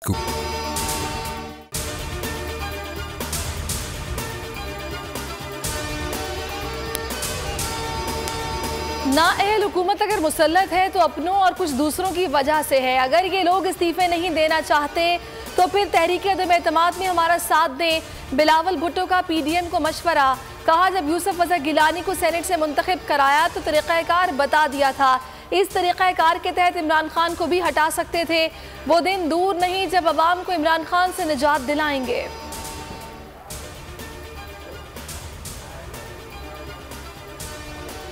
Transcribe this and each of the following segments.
को। नाअहल हुकूमत अगर मुसल्लत है तो अपनों और कुछ दूसरों की वजह से है। अगर ये लोग इस्तीफे नहीं देना चाहते तो फिर तहरीक अदम एतमाद में हमारा साथ दें। बिलावल भुट्टो का PDM को मशवरा। कहा जब यूसुफ अजहर गिलानी को सेनेट से मुंतखब कराया तो तरीक़ाकार बता दिया था। इस तरीक़ाकार के तहत इमरान खान को भी हटा सकते थे। वो दिन दूर नहीं जब अवाम को इमरान खान से निजात दिलाएंगे।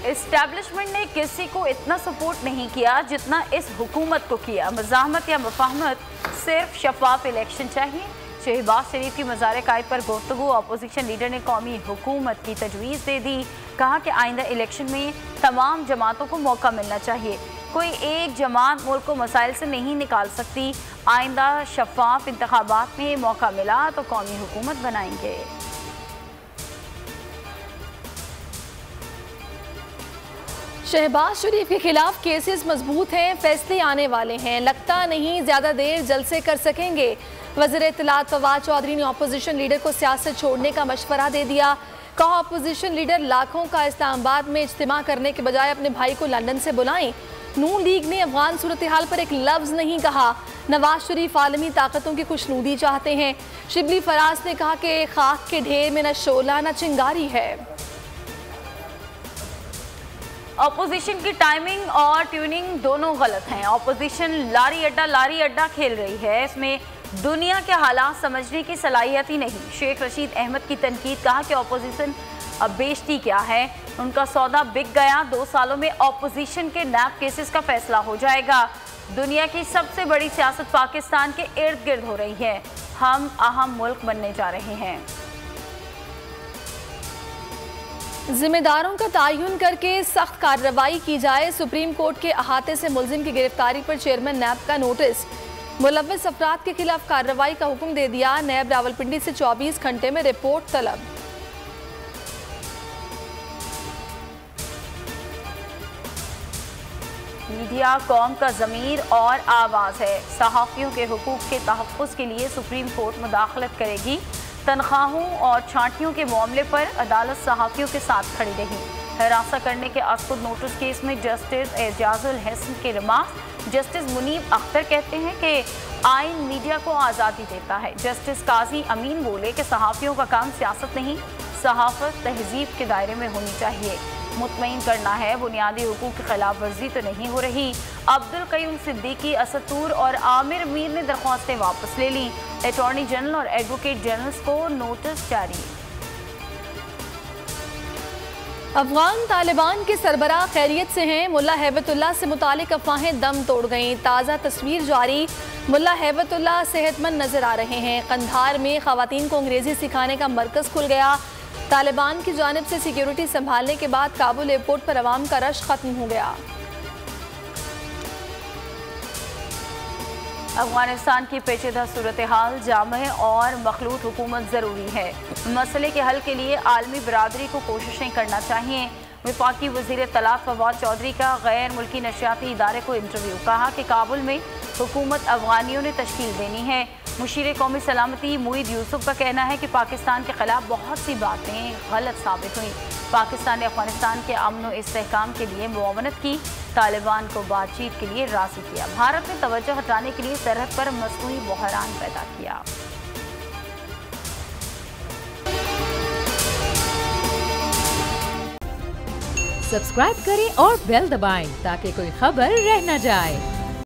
इस्टेब्लिशमेंट ने किसी को इतना सपोर्ट नहीं किया जितना इस हुकूमत को किया। मज़ाहमत या मुफाहमत, सिर्फ शफाफ इलेक्शन चाहिए। शहबाज शरीफ की मज़ार कायद पर गुफ्तगू। अपोजिशन लीडर ने कौमी हुकूमत की तजवीज़ दे दी। कहा कि आइंदा इलेक्शन में तमाम जमातों को मौका मिलना चाहिए। कोई एक जमात मुल्क को मसाइल से नहीं निकाल सकती। आइंदा शफाफ इंतखाबात में मौका मिला तो कौमी हुकूमत बनाएंगे। शहबाज शरीफ के खिलाफ केसेस मजबूत हैं, फैसले आने वाले हैं। लगता नहीं ज्यादा देर जलसे कर सकेंगे। वज़ीर इत्तलात फवाद चौधरी ने अपोजिशन लीडर को सियासत छोड़ने का मशवरा दे दिया। कहा अपोजिशन लीडर लाखों का इस्लामाबाद में इज्तिमा करने के बजाय अपने भाई को लंदन से बुलाएं। नून लीग ने अफगान सूरत हाल पर एक लफ्ज नहीं कहा। नवाज शरीफ आलमी ताकतों की खुशनुदी चाहते हैं। शिबली फराज ने कहा कि खाक के ढेर में न शोला न चिंगारी है। अपोजिशन की टाइमिंग और ट्यूनिंग दोनों गलत हैं। अपोजिशन लारी अड्डा खेल रही है। इसमें दुनिया के हालात समझने की सलाहियत ही नहीं। शेख रशीद अहमद की तनकीद। कहा कि अपोजिशन अब बेचती क्या है, उनका सौदा बिक गया। 2 सालों में अपोजिशन के नैब केसेस का फैसला हो जाएगा। दुनिया की सबसे बड़ी सियासत पाकिस्तान के इर्द गिर्द हो रही है। हम अहम मुल्क बनने जा रहे हैं। जिम्मेदारों का तयन करके सख्त कार्रवाई की जाए। सुप्रीम कोर्ट के अहाते से मुलजिम की गिरफ्तारी पर चेयरमैन नैब का नोटिस। मुलव्विस अफराद के खिलाफ कार्रवाई का हुक्म दे दिया। नैब रावलपिंडी से 24 घंटे में रिपोर्ट तलब। मीडिया कौम का ज़मीर और आवाज़ है। सहाफ़ियों के हुकूक के तहफ़्फ़ुज़ के लिए सुप्रीम कोर्ट मुदाखलत करेगी। तनख्वाहों और छांटियों के मामले पर अदालत सहाफ़ियों के साथ खड़ी रही। हिरासत करने के असकुद नोटिस केस में जस्टिस एजाजुल हसन के रिमार्क्स। जस्टिस मुनीब अख्तर कहते हैं कि आइन मीडिया को आज़ादी देता है। जस्टिस काजी अमीन बोले कि सहाफ़ियों का काम सियासत नहीं, सहाफ़त तहज़ीब के दायरे में होनी चाहिए। मुतमईन करना है बुनियादी हुकूक की खिलाफ वर्जी तो नहीं हो रही। अब्दुल कयूम सिद्दीकी, असतूर और आमिर मीर ने दरख्वास्तें वापस ले ली। अटॉर्नी जनरल और एडवोकेट जनरल्स को नोटिस जारी। अफगान तालिबान के सरबराह खैरियत से हैं। मुल्ला हैबतुल्लाह से मुतालिक अफवाहें दम तोड़ गईं। ताज़ा तस्वीर जारी। मुल्ला हैबतुल्लाह सेहतमंद नजर आ रहे हैं। कंधार में खवातीन को अंग्रेजी सिखाने का मरकज़ खुल गया। तालिबान की जानिब से सिक्योरिटी संभालने के बाद काबुल एयरपोर्ट पर अवाम का रश खत्म हो गया। अफगानिस्तान की पेचीदा सूरत हाल, जामे और मखलूत हुकूमत ज़रूरी है। मसले के हल के लिए आलमी बरादरी को कोशिशें करना चाहिए। वफाकी वज़ीर इत्तलात फवाद चौधरी का गैर मुल्की नशियाती इदारे को इंटरव्यू। कहा कि काबुल में हुकूमत अफगानियों ने तश्कील देनी है। मुशीर कौमी सलामती मुईद यूसुफ का कहना है कि पाकिस्तान के खिलाफ बहुत सी बातें गलत साबित हुई। पाकिस्तान ने अफगानिस्तान के अमन व इस्तेहकाम के लिए मुआवनत की। तालिबान को बातचीत के लिए राज़ी किया। भारत ने तवज्जो हटाने के लिए सरहद पर मसनूई बहरान पैदा किया। सब्सक्राइब करें और बेल दबाएं ताकि कोई खबर रह न जाए।